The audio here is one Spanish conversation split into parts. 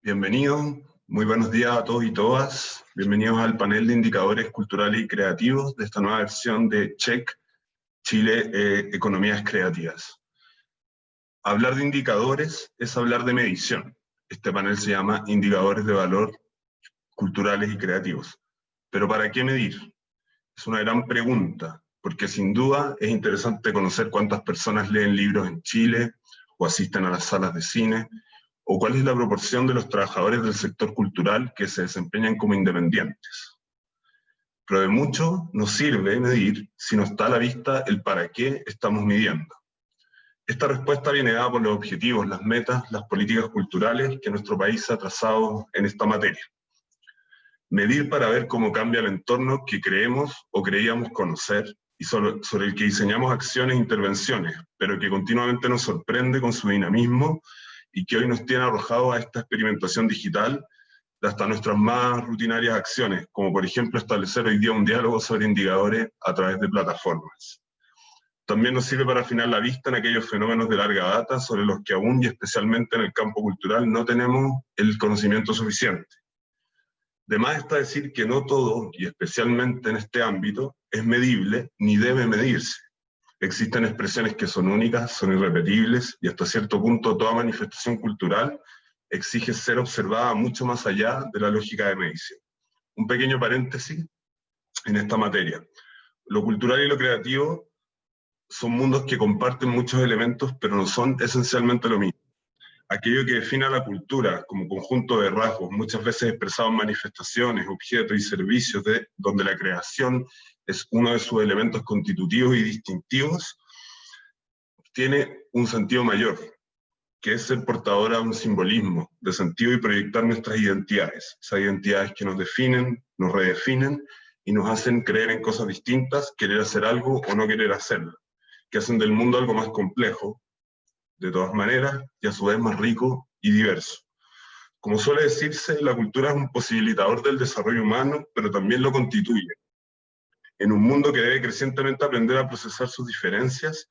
Bienvenidos, muy buenos días a todos y todas. Bienvenidos al panel de indicadores culturales y creativos de esta nueva versión de CHEC, Chile Economías Creativas. Hablar de indicadores es hablar de medición. Este panel se llama Indicadores de Valor Culturales y Creativos. ¿Pero para qué medir? Es una gran pregunta, porque sin duda es interesante conocer cuántas personas leen libros en Chile o asisten a las salas de cine, o cuál es la proporción de los trabajadores del sector cultural que se desempeñan como independientes. Pero de mucho nos sirve medir si no está a la vista el para qué estamos midiendo. Esta respuesta viene dada por los objetivos, las metas, las políticas culturales que nuestro país ha trazado en esta materia. Medir para ver cómo cambia el entorno que creemos o creíamos conocer y sobre el que diseñamos acciones e intervenciones, pero que continuamente nos sorprende con su dinamismo y que hoy nos tiene arrojados a esta experimentación digital de hasta nuestras más rutinarias acciones, como por ejemplo establecer hoy día un diálogo sobre indicadores a través de plataformas. También nos sirve para afinar la vista en aquellos fenómenos de larga data sobre los que aún y especialmente en el campo cultural no tenemos el conocimiento suficiente. De más está decir que no todo, y especialmente en este ámbito, es medible ni debe medirse. Existen expresiones que son únicas, son irrepetibles, y hasta cierto punto toda manifestación cultural exige ser observada mucho más allá de la lógica de medición. Un pequeño paréntesis en esta materia. Lo cultural y lo creativo son mundos que comparten muchos elementos, pero no son esencialmente lo mismo. Aquello que define a la cultura como conjunto de rasgos, muchas veces expresado en manifestaciones, objetos y servicios, donde la creación es uno de sus elementos constitutivos y distintivos, tiene un sentido mayor, que es ser portadora de un simbolismo, de sentido y proyectar nuestras identidades, esas identidades que nos definen, nos redefinen y nos hacen creer en cosas distintas, querer hacer algo o no querer hacerlo, que hacen del mundo algo más complejo, de todas maneras, y a su vez más rico y diverso. Como suele decirse, la cultura es un posibilitador del desarrollo humano, pero también lo constituye. En un mundo que debe crecientemente aprender a procesar sus diferencias,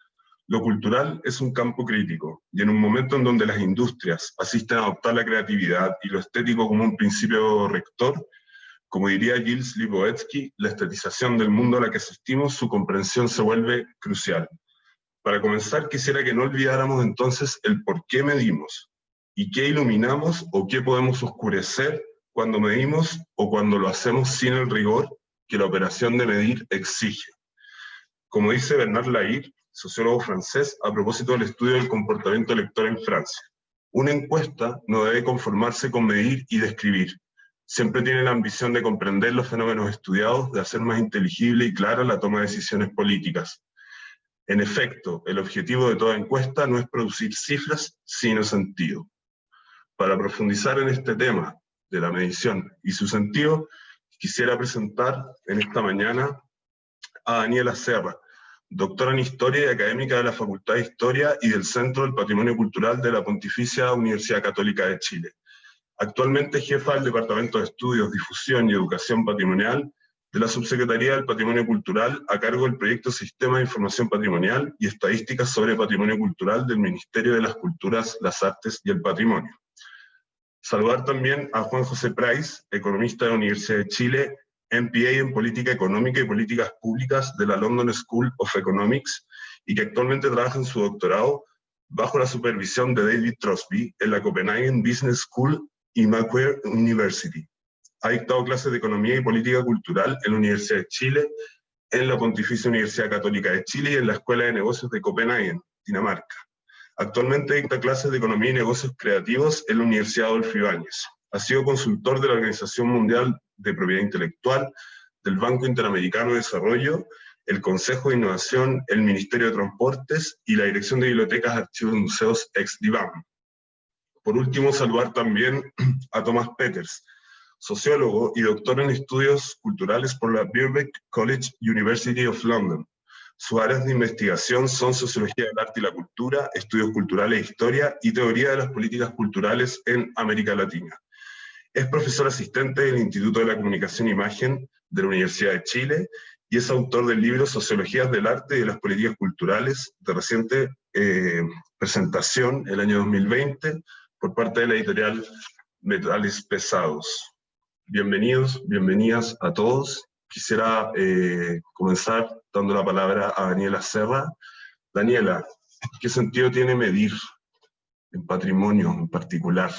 lo cultural es un campo crítico, y en un momento en donde las industrias asisten a adoptar la creatividad y lo estético como un principio rector, como diría Gilles Lipovetsky, la estetización del mundo a la que asistimos, su comprensión se vuelve crucial. Para comenzar, quisiera que no olvidáramos entonces el por qué medimos, y qué iluminamos o qué podemos oscurecer cuando medimos o cuando lo hacemos sin el rigor que la operación de medir exige. Como dice Bernard Lahire, sociólogo francés, a propósito del estudio del comportamiento lector en Francia, una encuesta no debe conformarse con medir y describir. Siempre tiene la ambición de comprender los fenómenos estudiados, de hacer más inteligible y clara la toma de decisiones políticas. En efecto, el objetivo de toda encuesta no es producir cifras, sino sentido. Para profundizar en este tema de la medición y su sentido, quisiera presentar en esta mañana a Daniela Serra, doctora en Historia y académica de la Facultad de Historia y del Centro del Patrimonio Cultural de la Pontificia Universidad Católica de Chile. Actualmente jefa del Departamento de Estudios, Difusión y Educación Patrimonial de la Subsecretaría del Patrimonio Cultural a cargo del proyecto Sistema de Información Patrimonial y Estadísticas sobre Patrimonio Cultural del Ministerio de las Culturas, las Artes y el Patrimonio. Saludar también a Juan José Price, economista de la Universidad de Chile, MPA en Política Económica y Políticas Públicas de la London School of Economics y que actualmente trabaja en su doctorado bajo la supervisión de David Trosby en la Copenhagen Business School y Macquarie University. Ha dictado clases de Economía y Política Cultural en la Universidad de Chile, en la Pontificia Universidad Católica de Chile y en la Escuela de Negocios de Copenhagen, Dinamarca. Actualmente dicta clases de Economía y Negocios Creativos en la Universidad Adolfo Ibáñez. Ha sido consultor de la Organización Mundial de Propiedad Intelectual, del Banco Interamericano de Desarrollo, el Consejo de Innovación, el Ministerio de Transportes y la Dirección de Bibliotecas, Archivos y Museos ex-DIVAM. Por último, saludar también a Thomas Peters, sociólogo y doctor en estudios culturales por la Birkbeck College University of London. Sus áreas de investigación son Sociología del Arte y la Cultura, Estudios Culturales e Historia y Teoría de las Políticas Culturales en América Latina. Es profesor asistente del Instituto de la Comunicación e Imagen de la Universidad de Chile y es autor del libro Sociologías del Arte y de las Políticas Culturales, de reciente presentación el año 2020 por parte de la editorial metales pesados. Bienvenidos, bienvenidas a todos. Quisiera comenzar dando la palabra a Daniela Serra. Daniela, ¿qué sentido tiene medir en patrimonio en particular?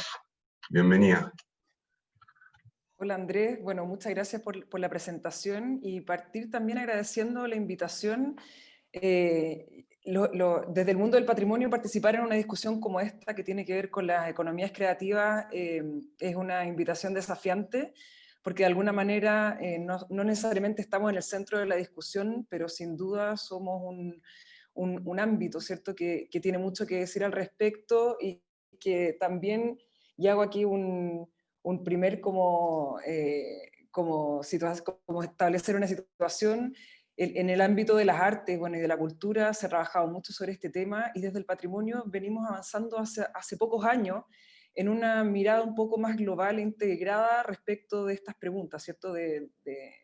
Bienvenida. Hola Andrés, bueno, muchas gracias por la presentación y partir también agradeciendo la invitación. Desde el mundo del patrimonio, participar en una discusión como esta que tiene que ver con las economías creativas es una invitación desafiante, porque de alguna manera no necesariamente estamos en el centro de la discusión, pero sin duda somos un ámbito, ¿cierto?, que tiene mucho que decir al respecto y que también, y hago aquí un primer como establecer una situación. En el ámbito de las artes, bueno, y de la cultura se ha trabajado mucho sobre este tema y desde el patrimonio venimos avanzando hace pocos años en una mirada un poco más global e integrada respecto de estas preguntas, ¿cierto? De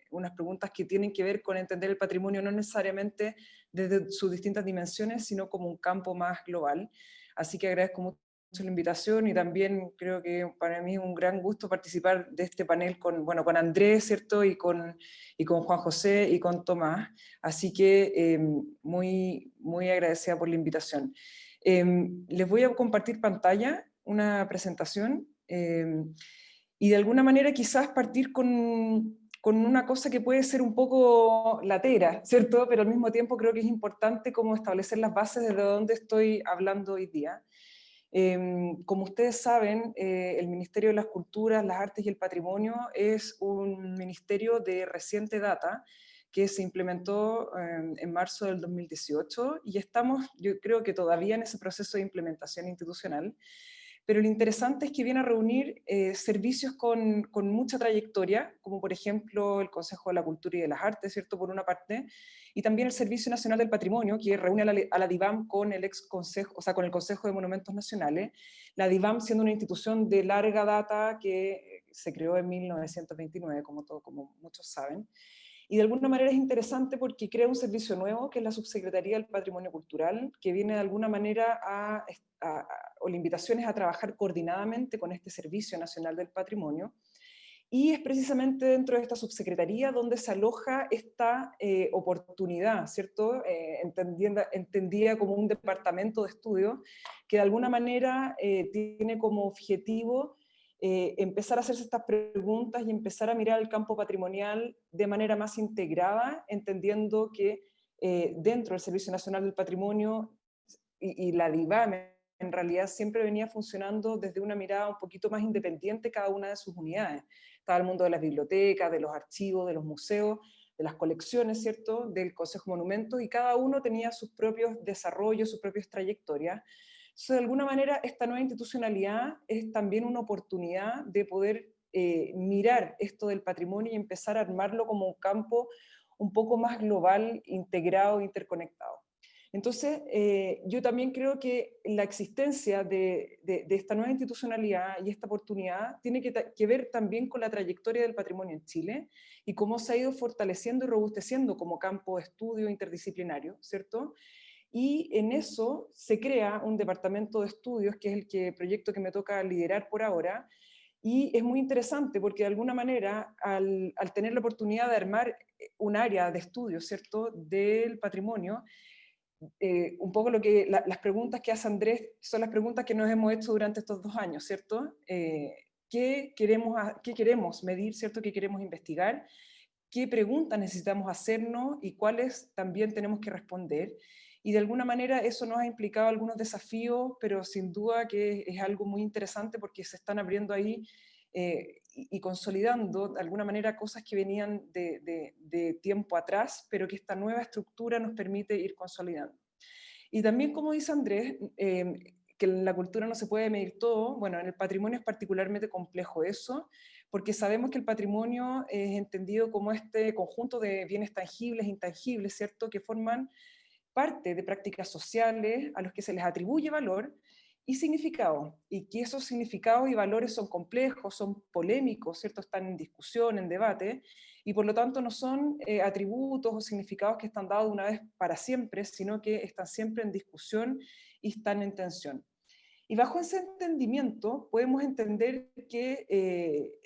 unas preguntas que tienen que ver con entender el patrimonio no necesariamente desde sus distintas dimensiones, sino como un campo más global. Así que agradezco mucho la invitación y también creo que para mí es un gran gusto participar de este panel con Andrés, ¿cierto? Y con Juan José y con Tomás. Así que muy agradecida por la invitación. Les voy a compartir pantalla, una presentación, y de alguna manera quizás partir con una cosa que puede ser un poco latera, ¿cierto? Pero al mismo tiempo creo que es importante como establecer las bases desde donde estoy hablando hoy día. Como ustedes saben, el Ministerio de las Culturas, las Artes y el Patrimonio es un ministerio de reciente data que se implementó en marzo del 2018 y estamos, yo creo que todavía en ese proceso de implementación institucional. Pero lo interesante es que viene a reunir servicios con mucha trayectoria, como por ejemplo el Consejo de la Cultura y de las Artes, ¿cierto?, por una parte, y también el Servicio Nacional del Patrimonio, que reúne a la DIVAM con el ex consejo, o sea, con el Consejo de Monumentos Nacionales, la DIVAM siendo una institución de larga data que se creó en 1929, como muchos saben. Y de alguna manera es interesante porque crea un servicio nuevo, que es la Subsecretaría del Patrimonio Cultural, que viene de alguna manera o la invitación es a trabajar coordinadamente con este Servicio Nacional del Patrimonio. Y es precisamente dentro de esta subsecretaría donde se aloja esta oportunidad, ¿cierto? Entendida como un departamento de estudio que de alguna manera tiene como objetivo empezar a hacerse estas preguntas y empezar a mirar el campo patrimonial de manera más integrada, entendiendo que dentro del Servicio Nacional del Patrimonio y la DIVAM en realidad siempre venía funcionando desde una mirada un poquito más independiente cada una de sus unidades. Estaba el mundo de las bibliotecas, de los archivos, de los museos, de las colecciones, ¿cierto?, del Consejo de Monumentos, y cada uno tenía sus propios desarrollos, sus propias trayectorias. Entonces, de alguna manera, esta nueva institucionalidad es también una oportunidad de poder mirar esto del patrimonio y empezar a armarlo como un campo un poco más global, integrado, interconectado. Entonces, yo también creo que la existencia de esta nueva institucionalidad y esta oportunidad tiene que ver también con la trayectoria del patrimonio en Chile y cómo se ha ido fortaleciendo y robusteciendo como campo de estudio interdisciplinario, ¿cierto? Y en eso se crea un departamento de estudios, que es el proyecto que me toca liderar por ahora, y es muy interesante porque de alguna manera al tener la oportunidad de armar un área de estudio, ¿cierto?, del patrimonio, un poco las preguntas que hace Andrés son las preguntas que nos hemos hecho durante estos 2 años, ¿cierto? ¿Qué queremos medir, ¿cierto? ¿Qué queremos investigar? ¿Qué preguntas necesitamos hacernos y cuáles también tenemos que responder? Y de alguna manera eso nos ha implicado algunos desafíos, pero sin duda que es algo muy interesante porque se están abriendo ahí y consolidando de alguna manera cosas que venían de tiempo atrás, pero que esta nueva estructura nos permite ir consolidando. Y también, como dice Andrés, que en la cultura no se puede medir todo. Bueno, en el patrimonio es particularmente complejo eso, porque sabemos que el patrimonio es entendido como este conjunto de bienes tangibles e intangibles, ¿cierto?, que forman parte de prácticas sociales a los que se les atribuye valor y significado, y que esos significados y valores son complejos, son polémicos, ¿cierto?, están en discusión, en debate, y por lo tanto no son atributos o significados que están dados de una vez para siempre, sino que están siempre en discusión y están en tensión. Y bajo ese entendimiento podemos entender que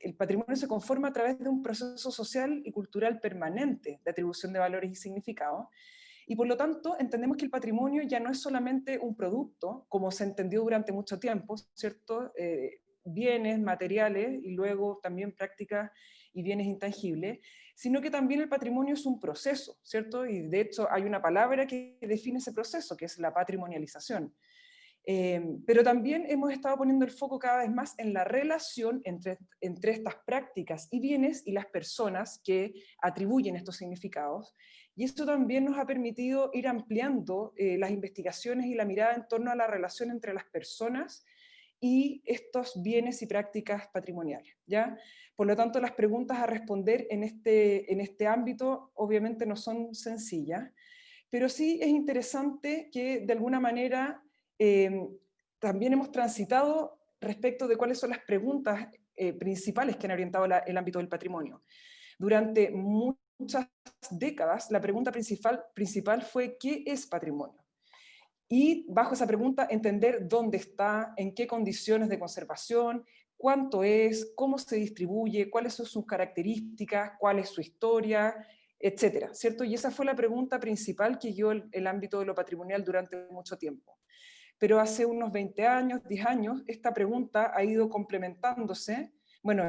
el patrimonio se conforma a través de un proceso social y cultural permanente de atribución de valores y significados, y por lo tanto entendemos que el patrimonio ya no es solamente un producto, como se entendió durante mucho tiempo, ¿cierto? Bienes, materiales y luego también prácticas y bienes intangibles, sino que también el patrimonio es un proceso, ¿cierto? Y de hecho hay una palabra que define ese proceso, que es la patrimonialización. Pero también hemos estado poniendo el foco cada vez más en la relación entre estas prácticas y bienes y las personas que atribuyen estos significados. Y esto también nos ha permitido ir ampliando las investigaciones y la mirada en torno a la relación entre las personas y estos bienes y prácticas patrimoniales, ¿ya? Por lo tanto, las preguntas a responder en este ámbito obviamente no son sencillas, pero sí es interesante que de alguna manera también hemos transitado respecto de cuáles son las preguntas principales que han orientado el ámbito del patrimonio. Durante muchas décadas, la pregunta principal fue ¿qué es patrimonio? Y bajo esa pregunta entender dónde está, en qué condiciones de conservación, cuánto es, cómo se distribuye, cuáles son sus características, cuál es su historia, etcétera, ¿cierto? Y esa fue la pregunta principal que guió el ámbito de lo patrimonial durante mucho tiempo. Pero hace unos 20 años, 10 años, esta pregunta ha ido complementándose. Bueno,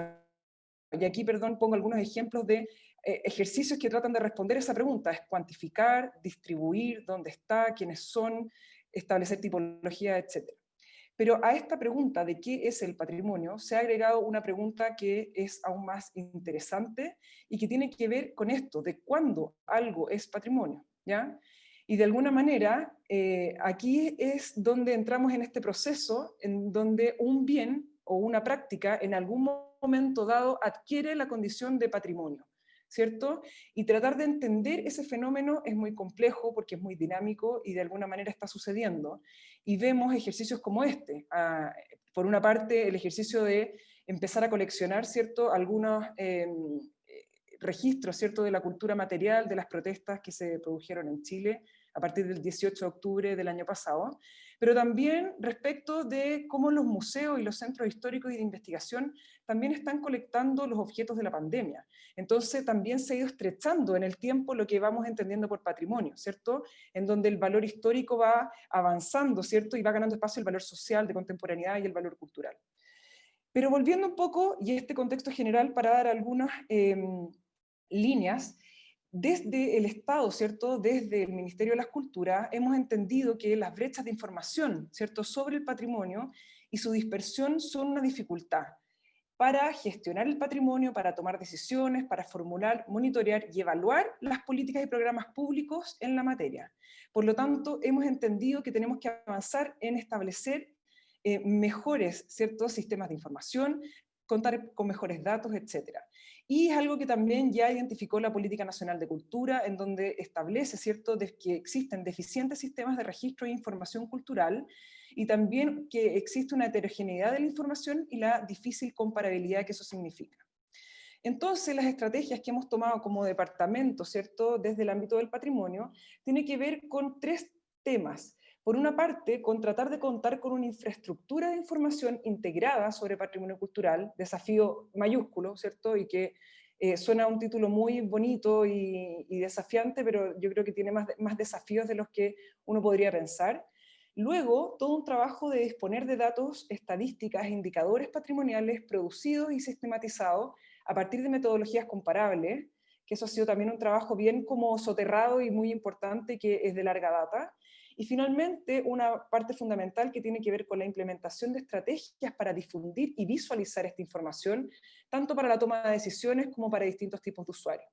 y aquí, perdón, pongo algunos ejemplos de ejercicios que tratan de responder esa pregunta. Es cuantificar, distribuir, dónde está, quiénes son, establecer tipología, etc. Pero a esta pregunta de qué es el patrimonio se ha agregado una pregunta que es aún más interesante y que tiene que ver con esto, de cuándo algo es patrimonio, ¿ya? Y de alguna manera, aquí es donde entramos en este proceso, en donde un bien o una práctica en algún momento dado adquiere la condición de patrimonio, ¿cierto? Y tratar de entender ese fenómeno es muy complejo porque es muy dinámico y de alguna manera está sucediendo. Y vemos ejercicios como este. Por una parte, el ejercicio de empezar a coleccionar, ¿cierto?, algunos registros, ¿cierto?, de la cultura material, de las protestas que se produjeron en Chile a partir del 18 de octubre del año pasado, pero también respecto de cómo los museos y los centros históricos y de investigación también están colectando los objetos de la pandemia. Entonces también se ha ido estrechando en el tiempo lo que vamos entendiendo por patrimonio, ¿cierto? En donde el valor histórico va avanzando, ¿cierto? Y va ganando espacio el valor social de contemporaneidad y el valor cultural. Pero volviendo un poco, y este contexto general para dar algunas líneas, desde el Estado, ¿cierto? Desde el Ministerio de las Culturas, hemos entendido que las brechas de información, ¿cierto?, sobre el patrimonio y su dispersión son una dificultad para gestionar el patrimonio, para tomar decisiones, para formular, monitorear y evaluar las políticas y programas públicos en la materia. Por lo tanto, hemos entendido que tenemos que avanzar en establecer mejores, ¿cierto?, sistemas de información, contar con mejores datos, etc. Y es algo que también ya identificó la Política Nacional de Cultura, en donde establece, ¿cierto?, de que existen deficientes sistemas de registro e información cultural, y también que existe una heterogeneidad de la información y la difícil comparabilidad que eso significa. Entonces, las estrategias que hemos tomado como departamento, ¿cierto?, desde el ámbito del patrimonio, tiene que ver con tres temas. Por una parte, con tratar de contar con una infraestructura de información integrada sobre patrimonio cultural, desafío mayúsculo, ¿cierto?, y que suena un título muy bonito y desafiante, pero yo creo que tiene más desafíos de los que uno podría pensar. Luego, todo un trabajo de disponer de datos, estadísticas e indicadores patrimoniales producidos y sistematizados a partir de metodologías comparables, que eso ha sido también un trabajo bien como soterrado y muy importante que es de larga data. Y finalmente, una parte fundamental que tiene que ver con la implementación de estrategias para difundir y visualizar esta información, tanto para la toma de decisiones como para distintos tipos de usuarios.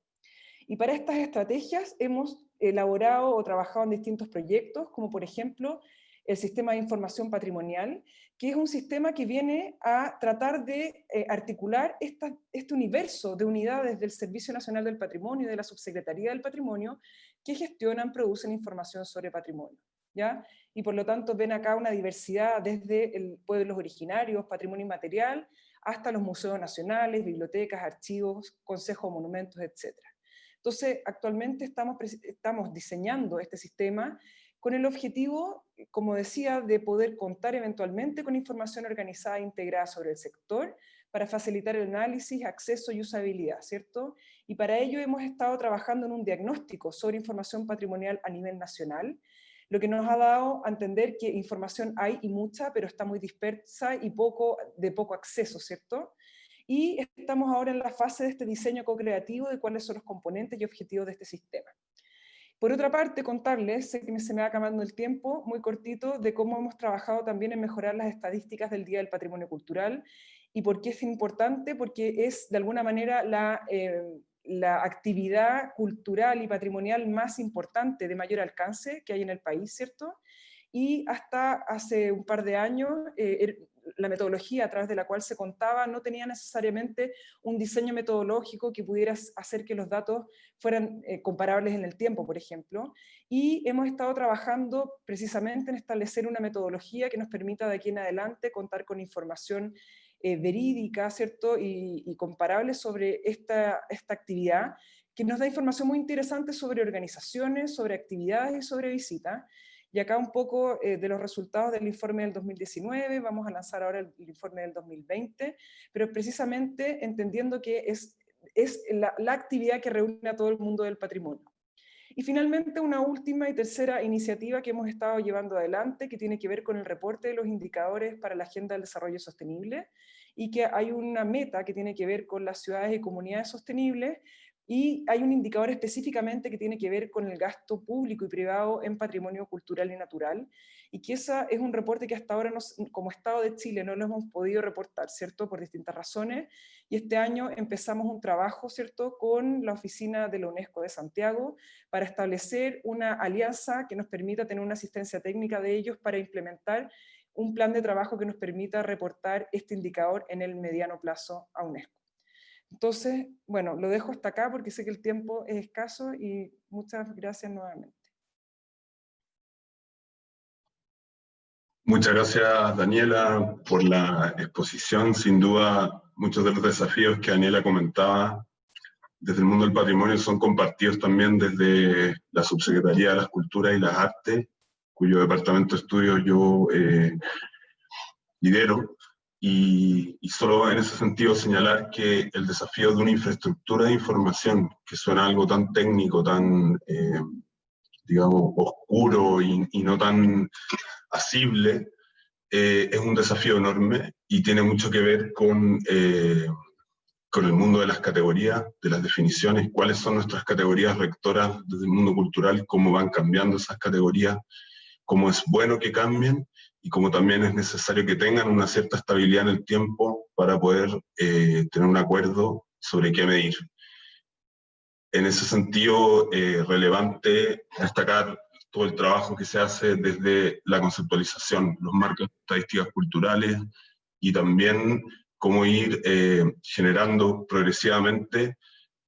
Y para estas estrategias hemos elaborado o trabajado en distintos proyectos, como por ejemplo el Sistema de Información Patrimonial, que es un sistema que viene a tratar de articular este universo de unidades del Servicio Nacional del Patrimonio y de la Subsecretaría del Patrimonio que gestionan, producen información sobre patrimonio, ¿ya? Y por lo tanto ven acá una diversidad desde pueblos originarios, patrimonio inmaterial, hasta los museos nacionales, bibliotecas, archivos, consejos, monumentos, etc. Entonces, actualmente estamos diseñando este sistema con el objetivo, como decía, de poder contar eventualmente con información organizada e integrada sobre el sector para facilitar el análisis, acceso y usabilidad, ¿cierto? Y para ello hemos estado trabajando en un diagnóstico sobre información patrimonial a nivel nacional, lo que nos ha dado a entender que información hay y mucha, pero está muy dispersa y de poco acceso, ¿cierto? Y estamos ahora en la fase de este diseño co-creativo de cuáles son los componentes y objetivos de este sistema. Por otra parte, contarles, sé que se me va acabando el tiempo, muy cortito, de cómo hemos trabajado también en mejorar las estadísticas del Día del Patrimonio Cultural. ¿Y por qué es importante? Porque es, de alguna manera, la actividad cultural y patrimonial más importante, de mayor alcance que hay en el país, ¿cierto? Y hasta hace un par de años, la metodología a través de la cual se contaba no tenía necesariamente un diseño metodológico que pudiera hacer que los datos fueran comparables en el tiempo, por ejemplo, y hemos estado trabajando precisamente en establecer una metodología que nos permita de aquí en adelante contar con información verídica, ¿cierto? Y comparable sobre esta actividad, que nos da información muy interesante sobre organizaciones, sobre actividades y sobre visitas. Y acá un poco de los resultados del informe del 2019, vamos a lanzar ahora el informe del 2020, pero precisamente entendiendo que es la actividad que reúne a todo el mundo del patrimonio. Y finalmente una última y tercera iniciativa que hemos estado llevando adelante, que tiene que ver con el reporte de los indicadores para la Agenda del Desarrollo Sostenible, y que hay una meta que tiene que ver con las ciudades y comunidades sostenibles, y hay un indicador específicamente que tiene que ver con el gasto público y privado en patrimonio cultural y natural, y que ese es un reporte que hasta ahora como Estado de Chile no lo hemos podido reportar, ¿cierto? Por distintas razones, y este año empezamos un trabajo, ¿cierto?, con la oficina de la UNESCO de Santiago para establecer una alianza que nos permita tener una asistencia técnica de ellos para implementar un plan de trabajo que nos permita reportar este indicador en el mediano plazo a UNESCO. Entonces, bueno, lo dejo hasta acá porque sé que el tiempo es escaso y muchas gracias nuevamente. Muchas gracias, Daniela, por la exposición. Sin duda, muchos de los desafíos que Daniela comentaba desde el mundo del patrimonio son compartidos también desde la Subsecretaría de las Culturas y las Artes, cuyo departamento de estudios yo lidero. Y solo en ese sentido señalar que el desafío de una infraestructura de información, que suena algo tan técnico, tan, digamos, oscuro y no tan asible, es un desafío enorme y tiene mucho que ver con el mundo de las categorías, de las definiciones, cuáles son nuestras categorías rectoras desde el mundo cultural, cómo van cambiando esas categorías, cómo es bueno que cambien y cómo también es necesario que tengan una cierta estabilidad en el tiempo para poder tener un acuerdo sobre qué medir. En ese sentido, relevante destacar todo el trabajo que se hace desde la conceptualización, los marcos de estadísticas culturales y también cómo ir generando progresivamente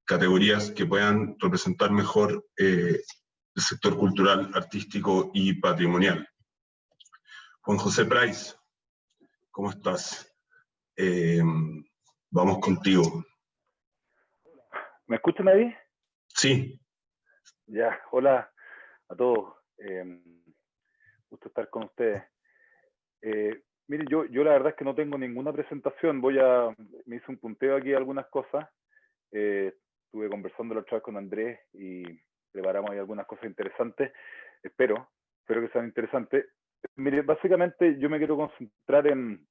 categorías que puedan representar mejor el sector cultural, artístico y patrimonial. Juan José Price, ¿cómo estás? Vamos contigo. ¿Me escuchan ahí? Sí. Ya, hola a todos. Gusto estar con ustedes. Mire, yo la verdad es que no tengo ninguna presentación. Me hice un punteo aquí de algunas cosas. Estuve conversando la otra vez con Andrés y preparamos ahí algunas cosas interesantes. Espero que sean interesantes. Mire, básicamente yo me quiero concentrar en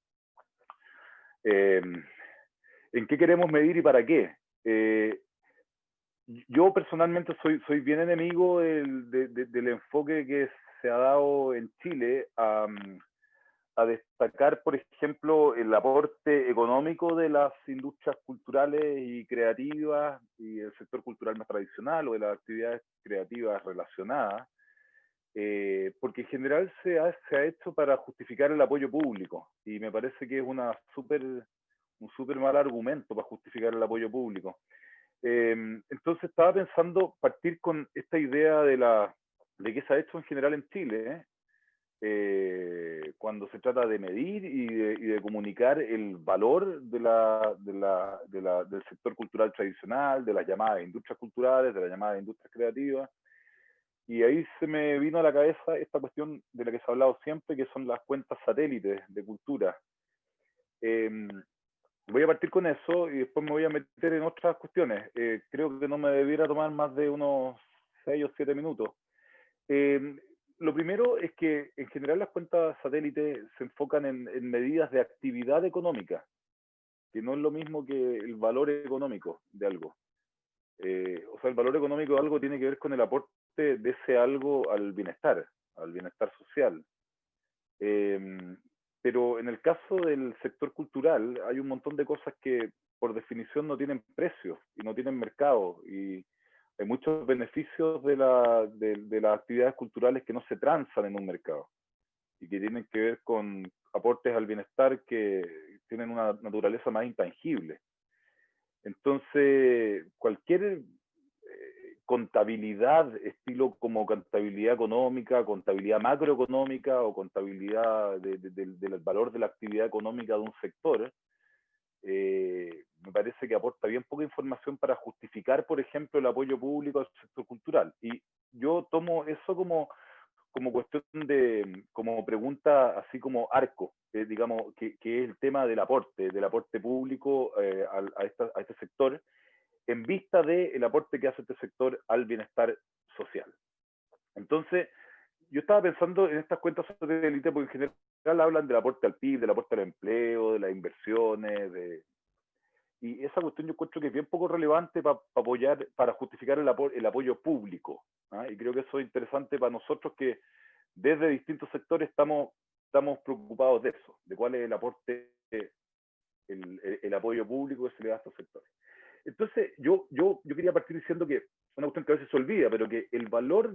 qué queremos medir y para qué. Yo personalmente soy bien enemigo del enfoque que se ha dado en Chile a destacar, por ejemplo, el aporte económico de las industrias culturales y creativas y el sector cultural más tradicional o de las actividades creativas relacionadas, porque en general se ha hecho para justificar el apoyo público y me parece que es un súper mal argumento para justificar el apoyo público. Entonces estaba pensando partir con esta idea de qué se ha hecho en general en Chile, cuando se trata de medir y de comunicar el valor del sector cultural tradicional, de las llamadas industrias culturales, de las llamadas industrias creativas, Y ahí se me vino a la cabeza esta cuestión de la que se ha hablado siempre, que son las cuentas satélites de cultura. Voy a partir con eso y después me voy a meter en otras cuestiones. Creo que no me debiera tomar más de unos 6 o 7 minutos. Lo primero es que en general las cuentas satélites se enfocan en medidas de actividad económica, que no es lo mismo que el valor económico de algo. O sea, el valor económico de algo tiene que ver con el aporte de ese algo al bienestar social. Pero en el caso del sector cultural hay un montón de cosas que por definición no tienen precios y no tienen mercado, y hay muchos beneficios de las actividades culturales que no se transan en un mercado y que tienen que ver con aportes al bienestar que tienen una naturaleza más intangible. Entonces, cualquier contabilidad, estilo como contabilidad económica, contabilidad macroeconómica o contabilidad del valor de la actividad económica de un sector, me parece que aporta bien poca información para justificar, por ejemplo, el apoyo público al sector cultural. Y yo tomo eso como cuestión como pregunta, así como arco, digamos, que es el tema del aporte público a este sector, en vista del aporte que hace este sector al bienestar social. Entonces, yo estaba pensando en estas cuentas satélites, porque en general hablan del aporte al PIB, del aporte al empleo, de las inversiones, y esa cuestión yo encuentro que es bien poco relevante para justificar el apoyo público. ¿Ah? Y creo que eso es interesante para nosotros, que desde distintos sectores estamos preocupados de eso, de cuál es el aporte, el apoyo público que se le da a estos sectores. Entonces, yo quería partir diciendo que una cuestión que a veces se olvida, pero que el valor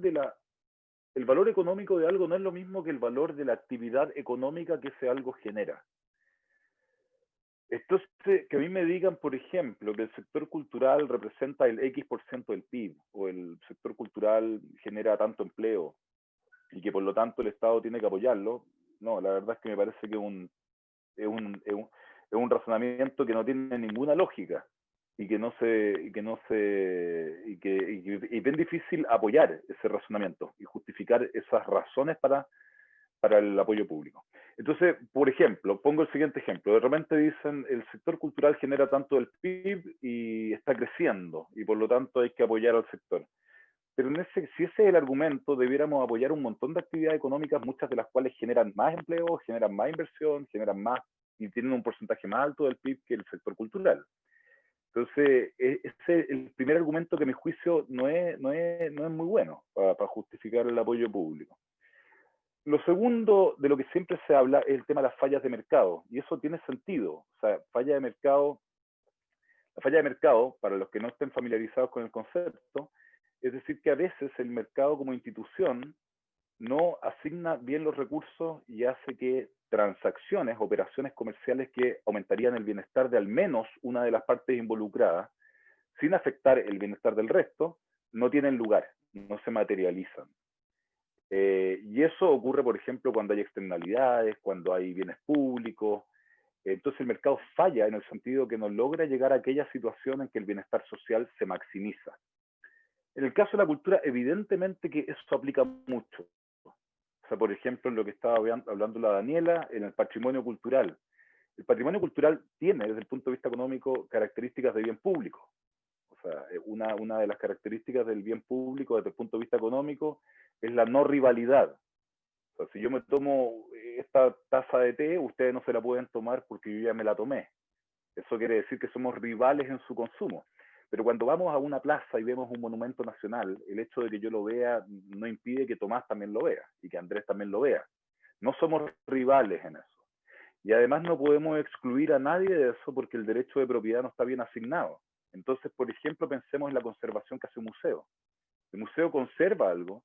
económico de algo no es lo mismo que el valor de la actividad económica que ese algo genera. Entonces, que a mí me digan, por ejemplo, que el sector cultural representa el X% del PIB, o el sector cultural genera tanto empleo, y que por lo tanto el Estado tiene que apoyarlo, no, la verdad es que me parece que es un razonamiento que no tiene ninguna lógica, y que es bien difícil apoyar ese razonamiento y justificar esas razones para el apoyo público. Entonces, por ejemplo, pongo el siguiente ejemplo. De repente dicen, el sector cultural genera tanto del PIB y está creciendo, y por lo tanto hay que apoyar al sector. Pero si ese es el argumento, debiéramos apoyar un montón de actividades económicas, muchas de las cuales generan más empleo, generan más inversión, generan más, y tienen un porcentaje más alto del PIB que el sector cultural. Entonces, ese el primer argumento que a mi juicio no es muy bueno para justificar el apoyo público. Lo segundo de lo que siempre se habla es el tema de las fallas de mercado, y eso tiene sentido. O sea, la falla de mercado, para los que no estén familiarizados con el concepto, es decir, que a veces el mercado como institución no asigna bien los recursos y hace que transacciones, operaciones comerciales que aumentarían el bienestar de al menos una de las partes involucradas, sin afectar el bienestar del resto, no tienen lugar, no se materializan. Y eso ocurre, por ejemplo, cuando hay externalidades, cuando hay bienes públicos. Entonces el mercado falla en el sentido que no logra llegar a aquella situación en que el bienestar social se maximiza. En el caso de la cultura, evidentemente que eso aplica mucho. O sea, por ejemplo, en lo que estaba hablando la Daniela, en el patrimonio cultural. El patrimonio cultural tiene, desde el punto de vista económico, características de bien público. O sea, una de las características del bien público desde el punto de vista económico es la no rivalidad. O sea, si yo me tomo esta taza de té, ustedes no se la pueden tomar porque yo ya me la tomé. Eso quiere decir que somos rivales en su consumo. Pero cuando vamos a una plaza y vemos un monumento nacional, el hecho de que yo lo vea no impide que Tomás también lo vea y que Andrés también lo vea. No somos rivales en eso. Y además no podemos excluir a nadie de eso porque el derecho de propiedad no está bien asignado. Entonces, por ejemplo, pensemos en la conservación que hace un museo. El museo conserva algo,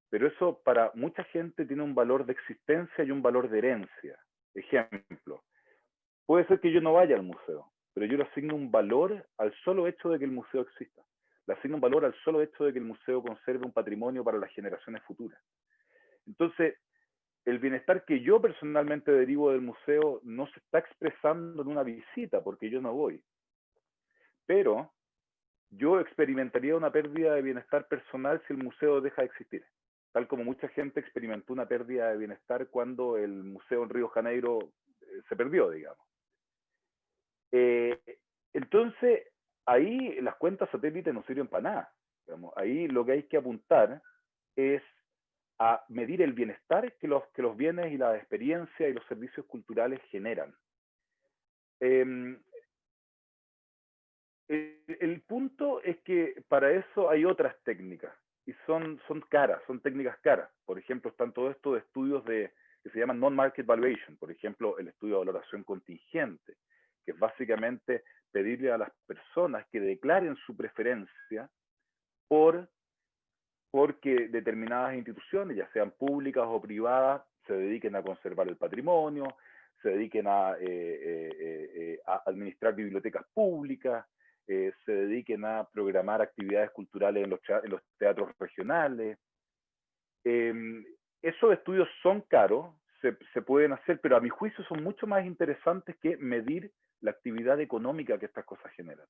pero eso para mucha gente tiene un valor de existencia y un valor de herencia. Ejemplo, puede ser que yo no vaya al museo, pero yo le asigno un valor al solo hecho de que el museo exista. Le asigno un valor al solo hecho de que el museo conserve un patrimonio para las generaciones futuras. Entonces, el bienestar que yo personalmente derivo del museo no se está expresando en una visita, porque yo no voy. Pero yo experimentaría una pérdida de bienestar personal si el museo deja de existir, tal como mucha gente experimentó una pérdida de bienestar cuando el museo en Río de Janeiro se perdió, digamos. Entonces, ahí las cuentas satélites no sirven para nada. Digamos. Ahí lo que hay que apuntar es a medir el bienestar que los bienes y la experiencia y los servicios culturales generan. El punto es que para eso hay otras técnicas y son caras, son técnicas caras. Por ejemplo, están todo esto de estudios que se llaman non-market valuation, por ejemplo, el estudio de valoración contingente, que es básicamente pedirle a las personas que declaren su preferencia porque determinadas instituciones, ya sean públicas o privadas, se dediquen a conservar el patrimonio, se dediquen a administrar bibliotecas públicas, se dediquen a programar actividades culturales en los teatros regionales. Esos estudios son caros, se pueden hacer, pero a mi juicio son mucho más interesantes que medir la actividad económica que estas cosas generan.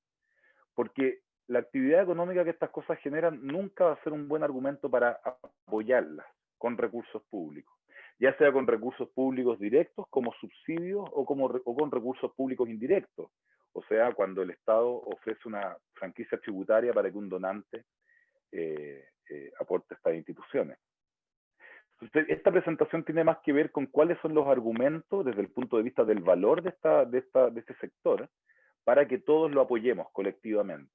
Porque la actividad económica que estas cosas generan nunca va a ser un buen argumento para apoyarlas con recursos públicos, ya sea con recursos públicos directos como subsidios o con recursos públicos indirectos, o sea, cuando el Estado ofrece una franquicia tributaria para que un donante aporte a estas instituciones. Entonces, esta presentación tiene más que ver con cuáles son los argumentos desde el punto de vista del valor de este sector para que todos lo apoyemos colectivamente.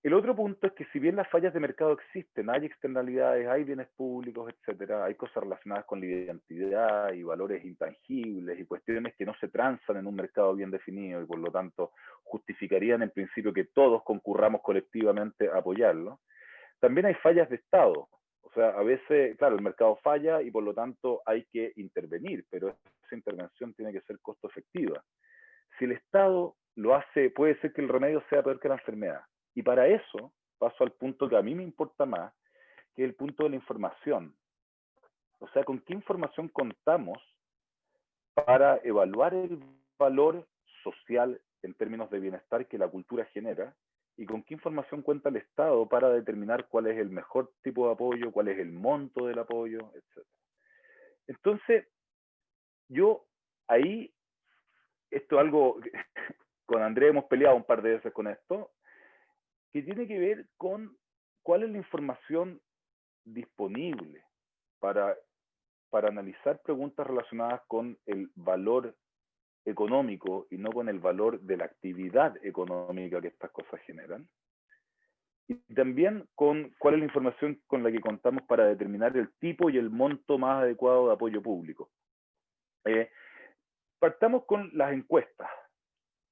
El otro punto es que si bien las fallas de mercado existen, hay externalidades, hay bienes públicos, etcétera, hay cosas relacionadas con la identidad y valores intangibles y cuestiones que no se transan en un mercado bien definido y por lo tanto justificarían en principio que todos concurramos colectivamente a apoyarlo. También hay fallas de Estado. O sea, a veces, claro, el mercado falla y por lo tanto hay que intervenir, pero esa intervención tiene que ser costo efectiva. Si el Estado lo hace, puede ser que el remedio sea peor que la enfermedad. Y para eso paso al punto que a mí me importa más, que es el punto de la información. O sea, ¿con qué información contamos para evaluar el valor social en términos de bienestar que la cultura genera? ¿Y con qué información cuenta el Estado para determinar cuál es el mejor tipo de apoyo, cuál es el monto del apoyo, etc.? Entonces, yo ahí, esto es algo, con Andrés hemos peleado un par de veces con esto, que tiene que ver con cuál es la información disponible para analizar preguntas relacionadas con el valor económico y no con el valor de la actividad económica que estas cosas generan. Y también con cuál es la información con la que contamos para determinar el tipo y el monto más adecuado de apoyo público. Partamos con las encuestas.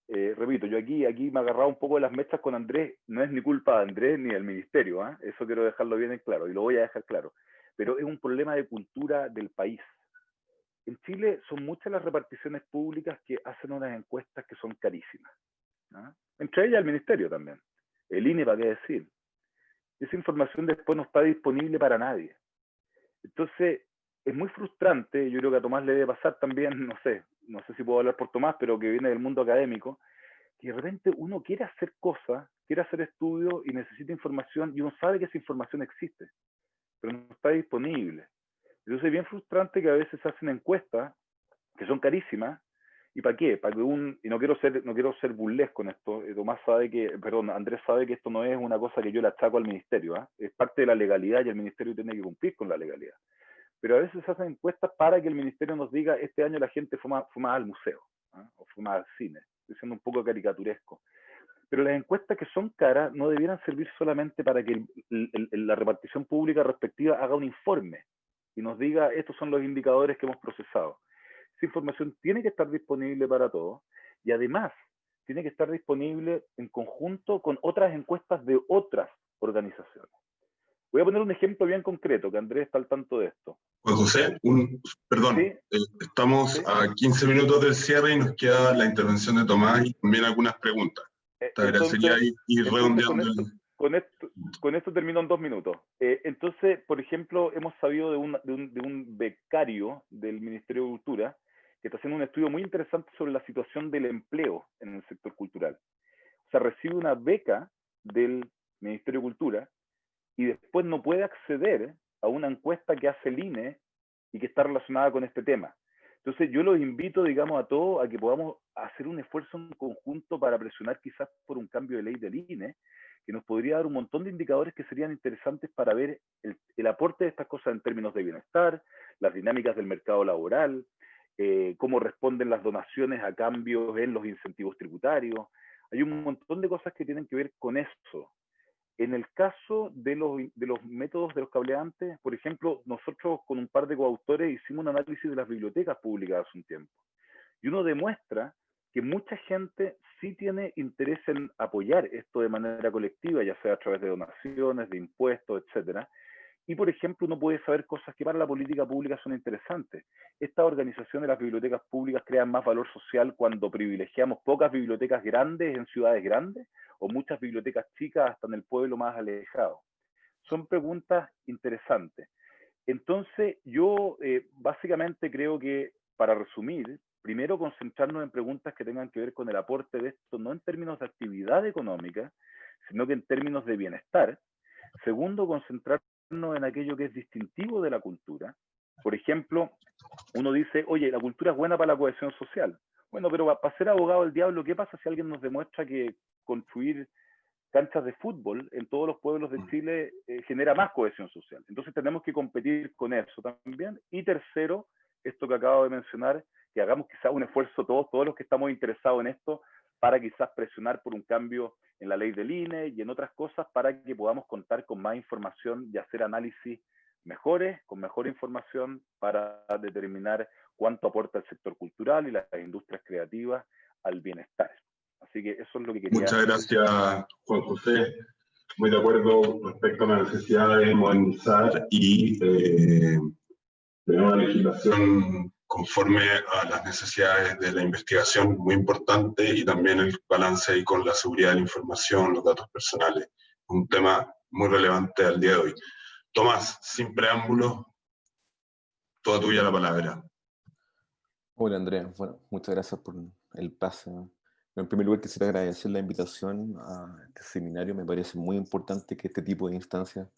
Repito, yo aquí me he agarrado un poco de las mechas con Andrés, no es ni culpa de Andrés ni del ministerio, ¿eh? Eso quiero dejarlo bien en claro y lo voy a dejar claro, pero es un problema de cultura del país. En Chile son muchas las reparticiones públicas que hacen unas encuestas que son carísimas, ¿no? Entre ellas el ministerio también, el INE, ¿para qué decir? Esa información después no está disponible para nadie. Entonces, es muy frustrante, yo creo que a Tomás le debe pasar también, no sé si puedo hablar por Tomás, pero que viene del mundo académico, que de repente uno quiere hacer cosas, quiere hacer estudios y necesita información y uno sabe que esa información existe, pero no está disponible. Entonces es bien frustrante que a veces se hacen encuestas que son carísimas. ¿Y para qué? Para que y no quiero ser burlesco con esto. Andrés sabe que esto no es una cosa que yo le achaco al ministerio, ¿eh? Es parte de la legalidad y el ministerio tiene que cumplir con la legalidad. Pero a veces se hacen encuestas para que el ministerio nos diga este año la gente fue más al museo, ¿eh? O fue más al cine. Estoy siendo un poco caricaturesco. Pero las encuestas que son caras no debieran servir solamente para que la repartición pública respectiva haga un informe y nos diga estos son los indicadores que hemos procesado. Esa información tiene que estar disponible para todos y además tiene que estar disponible en conjunto con otras encuestas de otras organizaciones. Voy a poner un ejemplo bien concreto, que Andrés está al tanto de esto. Juan José, perdón, ¿sí? Estamos ¿sí? A 15 minutos del cierre y nos queda la intervención de Tomás y también algunas preguntas. Te agradecería ir redondeando. Con esto termino en 2 minutos. Entonces, por ejemplo, hemos sabido de un becario del Ministerio de Cultura que está haciendo un estudio muy interesante sobre la situación del empleo en el sector cultural. O sea, recibe una beca del Ministerio de Cultura y después no puede acceder a una encuesta que hace el INE y que está relacionada con este tema. Entonces yo los invito, digamos, a todos a que podamos hacer un esfuerzo en conjunto para presionar quizás por un cambio de ley del INE, que nos podría dar un montón de indicadores que serían interesantes para ver el aporte de estas cosas en términos de bienestar, las dinámicas del mercado laboral, cómo responden las donaciones a cambios en los incentivos tributarios. Hay un montón de cosas que tienen que ver con eso. En el caso de los métodos de los cableantes, por ejemplo, nosotros con un par de coautores hicimos un análisis de las bibliotecas públicas hace un tiempo. Y uno demuestra que mucha gente sí tiene interés en apoyar esto de manera colectiva, ya sea a través de donaciones, de impuestos, etcétera. Y, por ejemplo, uno puede saber cosas que para la política pública son interesantes. Esta organización de las bibliotecas públicas crea más valor social cuando privilegiamos pocas bibliotecas grandes en ciudades grandes o muchas bibliotecas chicas hasta en el pueblo más alejado. Son preguntas interesantes. Entonces, yo básicamente creo que, para resumir, primero concentrarnos en preguntas que tengan que ver con el aporte de esto, no en términos de actividad económica, sino que en términos de bienestar. Segundo, concentrarnos en aquello que es distintivo de la cultura. Por ejemplo, uno dice, oye, la cultura es buena para la cohesión social. Bueno, pero para ser abogado del diablo, ¿qué pasa si alguien nos demuestra que construir canchas de fútbol en todos los pueblos de Chile genera más cohesión social? Entonces tenemos que competir con eso también. Y tercero, esto que acabo de mencionar, que hagamos quizás un esfuerzo todos los que estamos interesados en esto, para quizás presionar por un cambio en la ley del INE y en otras cosas para que podamos contar con más información y hacer análisis mejores, con mejor información para determinar cuánto aporta el sector cultural y las industrias creativas al bienestar. Así que eso es lo que quería. Muchas gracias, Juan José. Muy de acuerdo respecto a la necesidad de modernizar y tener una legislación conforme a las necesidades de la investigación, muy importante, y también el balance ahí con la seguridad de la información, los datos personales, un tema muy relevante al día de hoy. Tomás, sin preámbulos, toda tuya la palabra. Hola Andrea, bueno, muchas gracias por el pase. En primer lugar quisiera agradecer la invitación a este seminario. Me parece muy importante que este tipo de instancias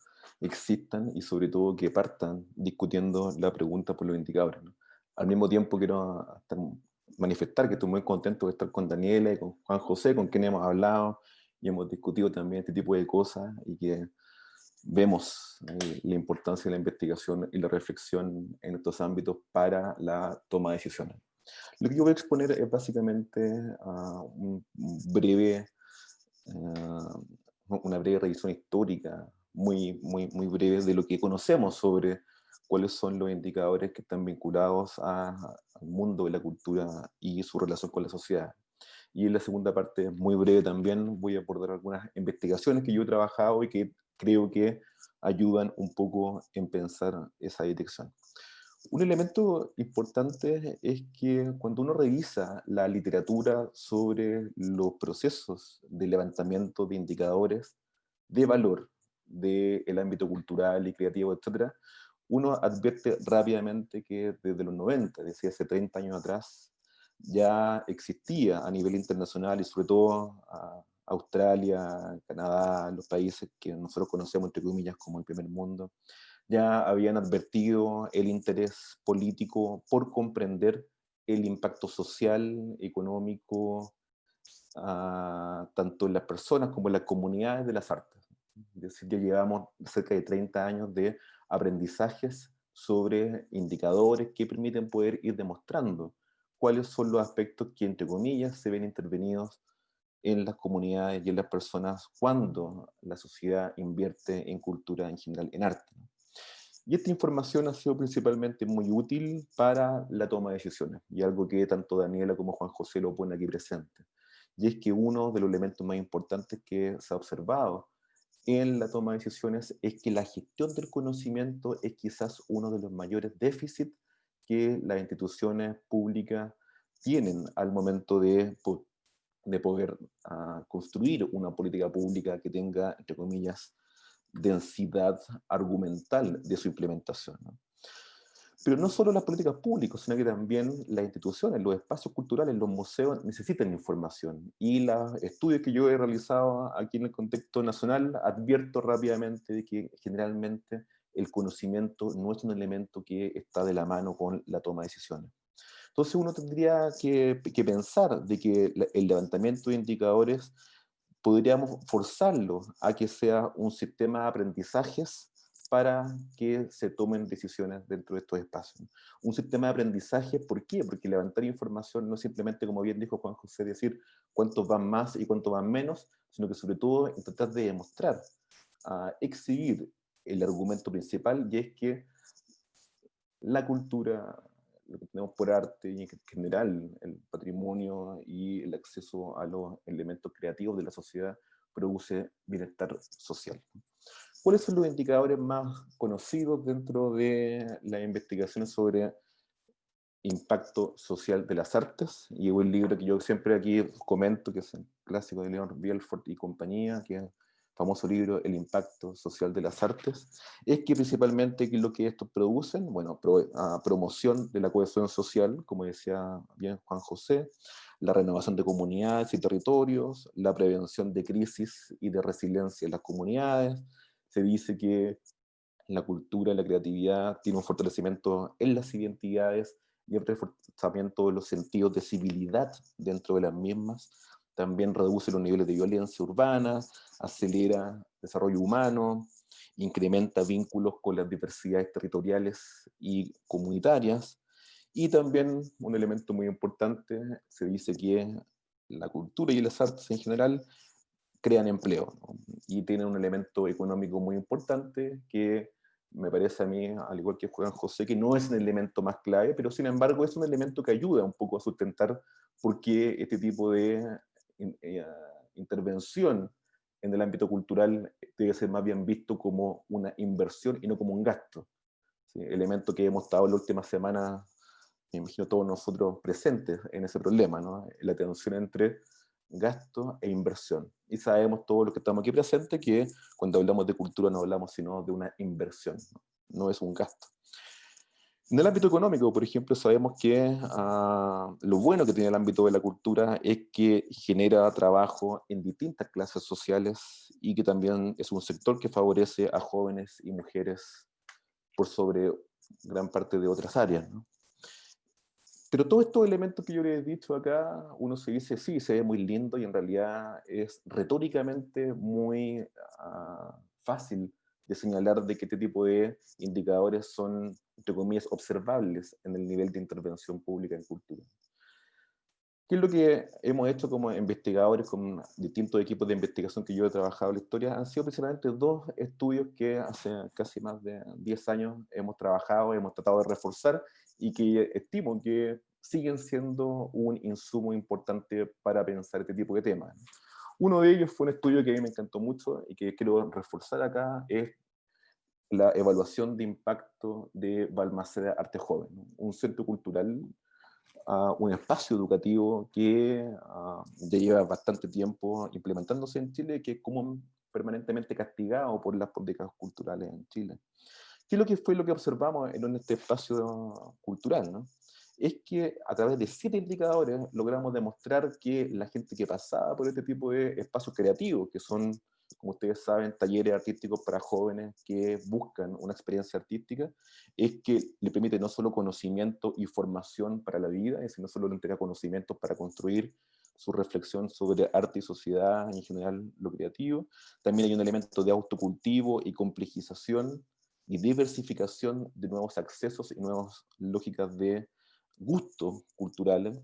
existan y sobre todo que partan discutiendo la pregunta por los indicadores, ¿no? Al mismo tiempo quiero manifestar que estoy muy contento de estar con Daniela y con Juan José, con quien hemos hablado y hemos discutido también este tipo de cosas, y que vemos la importancia de la investigación y la reflexión en estos ámbitos para la toma de decisiones. Lo que yo voy a exponer es básicamente una breve revisión histórica, muy breve, de lo que conocemos sobre cuáles son los indicadores que están vinculados al mundo de la cultura y su relación con la sociedad. Y en la segunda parte, muy breve también, voy a abordar algunas investigaciones que yo he trabajado y que creo que ayudan un poco en pensar esa detección. Un elemento importante es que cuando uno revisa la literatura sobre los procesos de levantamiento de indicadores de valor del ámbito cultural y creativo, etc., uno advierte rápidamente que desde los 90, desde hace 30 años atrás, ya existía a nivel internacional y sobre todo Australia, Canadá, los países que nosotros conocemos entre comillas como el primer mundo, ya habían advertido el interés político por comprender el impacto social, económico, tanto en las personas como en las comunidades de las artes. Es decir, ya llevamos cerca de 30 años de aprendizajes sobre indicadores que permiten poder ir demostrando cuáles son los aspectos que, entre comillas, se ven intervenidos en las comunidades y en las personas cuando la sociedad invierte en cultura en general, en arte. Y esta información ha sido principalmente muy útil para la toma de decisiones, y algo que tanto Daniela como Juan José lo ponen aquí presente. Y es que uno de los elementos más importantes que se ha observado en la toma de decisiones es que la gestión del conocimiento es quizás uno de los mayores déficits que las instituciones públicas tienen al momento de poder construir una política pública que tenga, entre comillas, densidad argumental de su implementación, ¿no? Pero no solo las políticas públicas, sino que también las instituciones, los espacios culturales, los museos necesitan información. Y los estudios que yo he realizado aquí en el contexto nacional advierto rápidamente de que generalmente el conocimiento no es un elemento que está de la mano con la toma de decisiones. Entonces uno tendría que pensar de que el levantamiento de indicadores podríamos forzarlo a que sea un sistema de aprendizajes para que se tomen decisiones dentro de estos espacios. Un sistema de aprendizaje, ¿por qué? Porque levantar información no es simplemente, como bien dijo Juan José, decir cuántos van más y cuántos van menos, sino que sobre todo tratar de demostrar, exhibir el argumento principal, y es que la cultura, lo que tenemos por arte y en general el patrimonio y el acceso a los elementos creativos de la sociedad produce bienestar social. ¿Cuáles son los indicadores más conocidos dentro de las investigaciones sobre impacto social de las artes? Y un libro que yo siempre aquí comento, que es el clásico de Leon Bielfort y compañía, que es el famoso libro El impacto social de las artes, es que principalmente ¿qué es lo que estos producen? Bueno, promoción de la cohesión social, como decía bien Juan José, la renovación de comunidades y territorios, la prevención de crisis y de resiliencia en las comunidades. Se dice que la cultura, la creatividad tiene un fortalecimiento en las identidades y el reforzamiento de los sentidos de civilidad dentro de las mismas. También reduce los niveles de violencia urbana, acelera el desarrollo humano, incrementa vínculos con las diversidades territoriales y comunitarias. Y también un elemento muy importante, se dice que la cultura y las artes en general crean empleo, ¿no? Y tienen un elemento económico muy importante que me parece a mí, al igual que Juan José, que no es un elemento más clave, pero sin embargo es un elemento que ayuda un poco a sustentar por qué este tipo de intervención en el ámbito cultural debe ser más bien visto como una inversión y no como un gasto. ¿Sí? Elemento que hemos estado en la última semana, me imagino todos nosotros presentes en ese problema, ¿no? La tensión entre gasto e inversión. Y sabemos todos los que estamos aquí presentes que cuando hablamos de cultura no hablamos sino de una inversión, ¿no? No es un gasto. En el ámbito económico, por ejemplo, sabemos que lo bueno que tiene el ámbito de la cultura es que genera trabajo en distintas clases sociales y que también es un sector que favorece a jóvenes y mujeres por sobre gran parte de otras áreas, ¿no? Pero todos estos elementos que yo les he dicho acá, uno se dice, sí, se ve muy lindo y en realidad es retóricamente muy fácil de señalar de que este tipo de indicadores son, entre comillas, observables en el nivel de intervención pública en cultura. ¿Qué es lo que hemos hecho como investigadores con distintos equipos de investigación que yo he trabajado en la historia? Han sido principalmente dos estudios que hace casi más de 10 años hemos trabajado, hemos tratado de reforzar y que estimo que siguen siendo un insumo importante para pensar este tipo de temas. Uno de ellos fue un estudio que a mí me encantó mucho y que quiero reforzar acá, es la evaluación de impacto de Balmaceda Arte Joven, ¿no? Un centro cultural, un espacio educativo que ya lleva bastante tiempo implementándose en Chile, que es como permanentemente castigado por las políticas culturales en Chile. ¿Qué es lo que fue lo que observamos en este espacio cultural, ¿no? Es que a través de 7 indicadores logramos demostrar que la gente que pasaba por este tipo de espacios creativos, que son, como ustedes saben, talleres artísticos para jóvenes que buscan una experiencia artística, es que le permite no solo conocimiento y formación para la vida, sino solo le entrega conocimientos para construir su reflexión sobre arte y sociedad, y en general lo creativo. También hay un elemento de autocultivo y complejización y diversificación de nuevos accesos y nuevas lógicas de gusto culturales.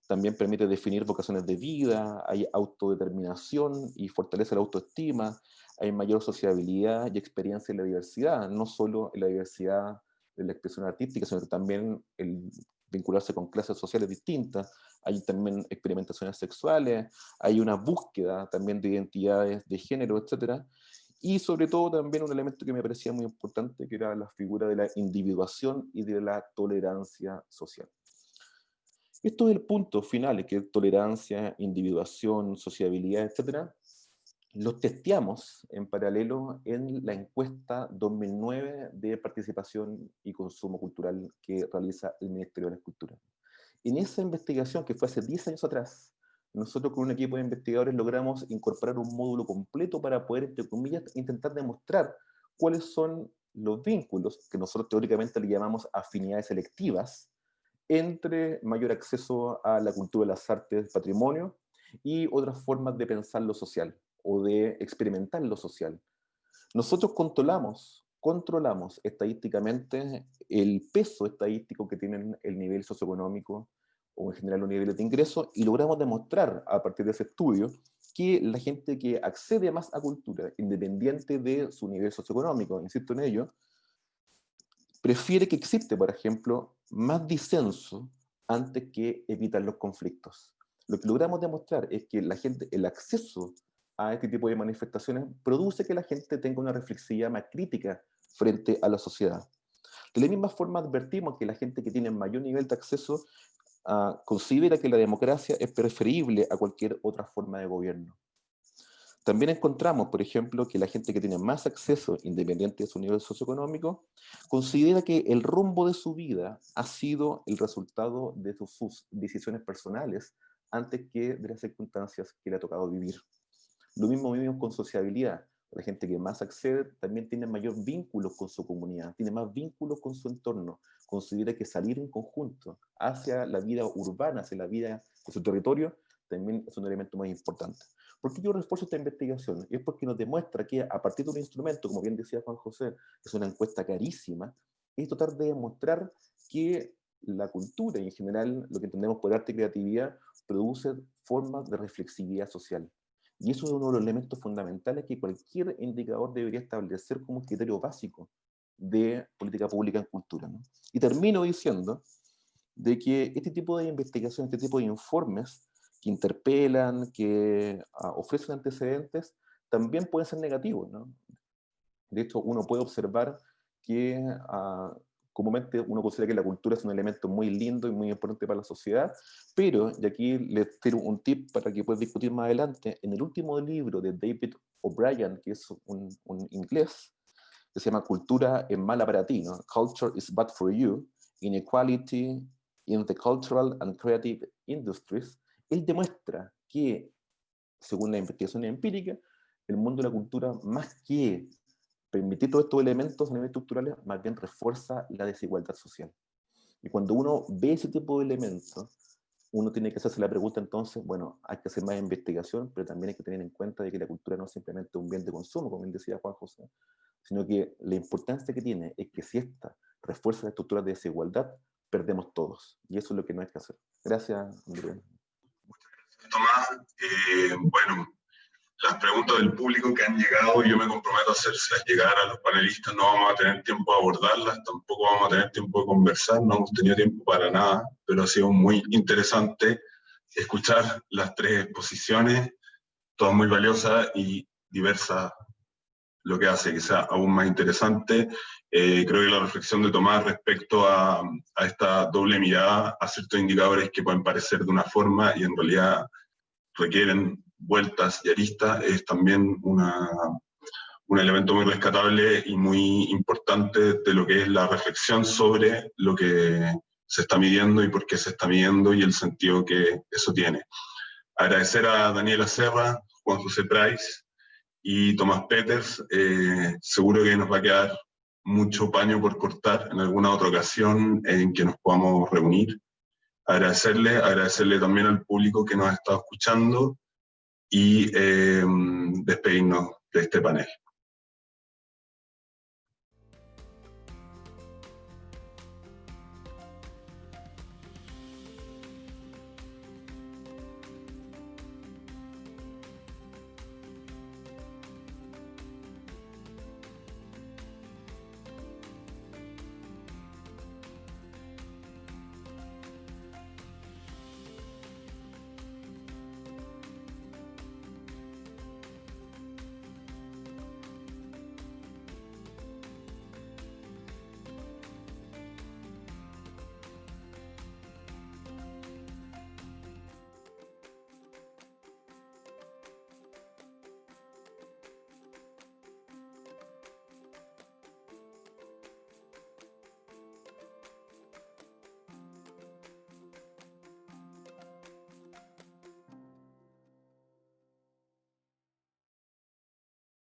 También permite definir vocaciones de vida, hay autodeterminación y fortalece la autoestima, hay mayor sociabilidad y experiencia en la diversidad, no solo en la diversidad de la expresión artística, sino que también el vincularse con clases sociales distintas, hay también experimentaciones sexuales, hay una búsqueda también de identidades de género, etc. Y sobre todo también un elemento que me parecía muy importante, que era la figura de la individuación y de la tolerancia social. Esto es el punto final, que es tolerancia, individuación, sociabilidad, etc. los testeamos en paralelo en la encuesta 2009 de participación y consumo cultural que realiza el Ministerio de la Cultura. En esa investigación, que fue hace 10 años atrás, nosotros con un equipo de investigadores logramos incorporar un módulo completo para poder, entre comillas, intentar demostrar cuáles son los vínculos, que nosotros teóricamente le llamamos afinidades selectivas, entre mayor acceso a la cultura, las artes, patrimonio, y otras formas de pensar lo social, o de experimentar lo social. Nosotros controlamos estadísticamente el peso estadístico que tienen el nivel socioeconómico o en general los niveles de ingreso, y logramos demostrar a partir de ese estudio que la gente que accede más a cultura, independiente de su nivel socioeconómico, insisto en ello, prefiere que existe, por ejemplo, más disenso antes que evitar los conflictos. Lo que logramos demostrar es que la gente, el acceso a este tipo de manifestaciones produce que la gente tenga una reflexividad más crítica frente a la sociedad. De la misma forma advertimos que la gente que tiene mayor nivel de acceso considera que la democracia es preferible a cualquier otra forma de gobierno. También encontramos, por ejemplo, que la gente que tiene más acceso, independiente de su nivel socioeconómico, considera que el rumbo de su vida ha sido el resultado de sus decisiones personales antes que de las circunstancias que le ha tocado vivir. Lo mismo vivimos con sociabilidad. La gente que más accede también tiene mayor vínculos con su comunidad, tiene más vínculos con su entorno, considera que salir en conjunto hacia la vida urbana, hacia la vida de su territorio, también es un elemento más importante. ¿Por qué yo refuerzo esta investigación? Es porque nos demuestra que a partir de un instrumento, como bien decía Juan José, es una encuesta carísima, es tratar de demostrar que la cultura y en general lo que entendemos por arte y creatividad produce formas de reflexividad social. Y eso es uno de los elementos fundamentales que cualquier indicador debería establecer como un criterio básico de política pública en cultura, ¿no? Y termino diciendo de que este tipo de investigación, este tipo de informes que interpelan, que ofrecen antecedentes, también pueden ser negativos, ¿no? De hecho, uno puede observar que comúnmente uno considera que la cultura es un elemento muy lindo y muy importante para la sociedad, pero, y aquí les tiro un tip para que puedan discutir más adelante, en el último libro de David O'Brien, que es un inglés, que se llama Cultura es mala para ti, ¿no? Culture is bad for you, Inequality in the Cultural and Creative Industries, él demuestra que, según la investigación empírica, el mundo de la cultura, más que permitir todos estos elementos a nivel estructurales, más bien refuerza la desigualdad social. Y cuando uno ve ese tipo de elementos, uno tiene que hacerse la pregunta entonces, bueno, hay que hacer más investigación, pero también hay que tener en cuenta de que la cultura no es simplemente un bien de consumo, como bien decía Juan José, sino que la importancia que tiene es que si esta refuerza las estructuras de desigualdad, perdemos todos. Y eso es lo que no hay que hacer. Gracias, Andrea. Tomás, bueno, las preguntas del público que han llegado, yo me comprometo a hacérselas llegar a los panelistas, no vamos a tener tiempo de abordarlas, tampoco vamos a tener tiempo de conversar, no hemos tenido tiempo para nada, pero ha sido muy interesante escuchar las tres exposiciones, todas muy valiosas y diversas, lo que hace que sea aún más interesante. Creo que la reflexión de Tomás respecto a esta doble mirada, a ciertos indicadores que pueden parecer de una forma y en realidad requieren vueltas y aristas, es también un elemento muy rescatable y muy importante de lo que es la reflexión sobre lo que se está midiendo y por qué se está midiendo y el sentido que eso tiene. Agradecer a Daniela Serra, Juan José Price y Tomás Peters. Seguro que nos va a quedar mucho paño por cortar en alguna otra ocasión en que nos podamos reunir. Agradecerle también al público que nos ha estado escuchando y despedirnos de este panel.